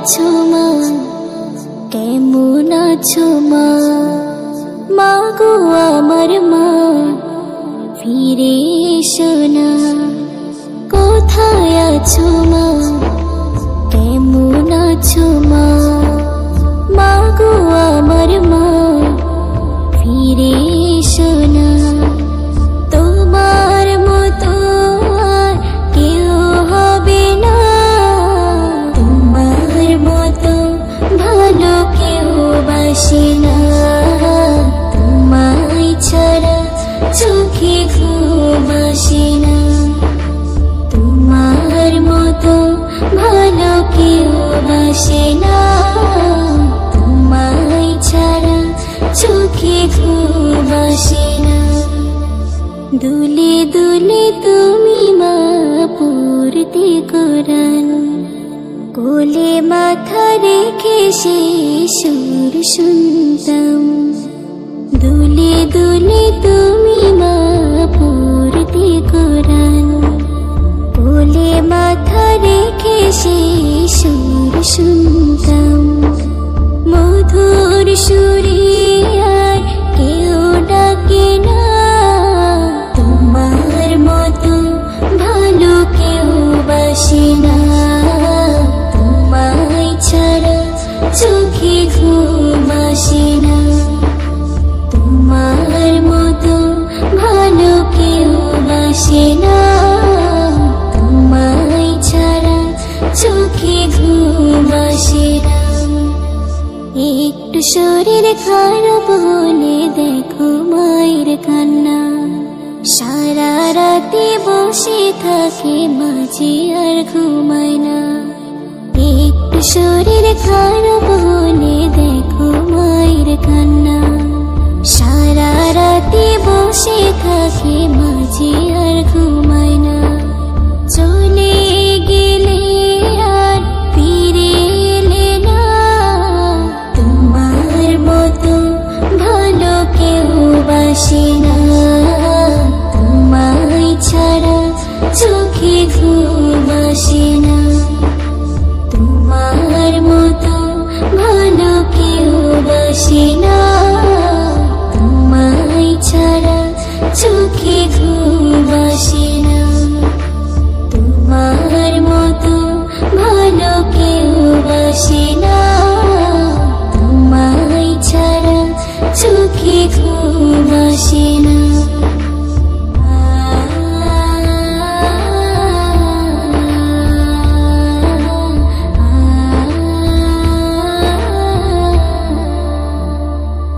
আছো মা, কেমন আছো মা? মা গো আমার মা, ফিরে এসো না। কোথায় আছো মা, কেমন আছো মা? মা গো আমার মা, ফিরে এসো না। তোমার মতো আর কেউ হবে না, তোমার মতো ভালো কেউ বাসে না। তোমায় ছাড়া চোখে ঘুম আসে না, তোমার মতো ভালো কেউ বাসে না। তোমায় ছাড়া চোখে ঘুম আসে না। দুলে দুলে তুমি মা পড়তে কোরআন, কোলে মাথা রেখে সে সুর শুনতাম। দুলে দুলে তুমি মা পড়তে কোরআন, কোলে মাথা রেখে সে সুর শুনতাম। মধুর সুরে আর কেউ ডাকে না, তোমার মতো ভালো কেউ বাসে না। তোমায় ছাড়া চোখে ঘুম আসে না, তোমার মতো ভালো কেউ বাসে না। তোমায় ছাড়া চোখে ঘুম আসে না। একটু শরীর খারাপ হলে দেখো মায়ের কান্না, সারা রাতে বসে থাকে মাঝে আর ঘুমায় না। একটু শরীর খারাপ হলে দেখো মায়ের কান্না, সারা রাতে বসে থাকে মাঝে আর ঘুমায় না। চলে গেলে আর ফিরে এলে না, তোমার মতো ভালো কেউ বাসে না। তোমায় ছাড়া চোখে ঘুম আসে না, তোমার মতো ভালো কেউ বাসে না। তোমায় ছাড়া চোখে ঘুম আসে না, তোমার মতো ভালো কেউ বাসে না। তোমায় ছাড়া চোখে ঘুম আসে না।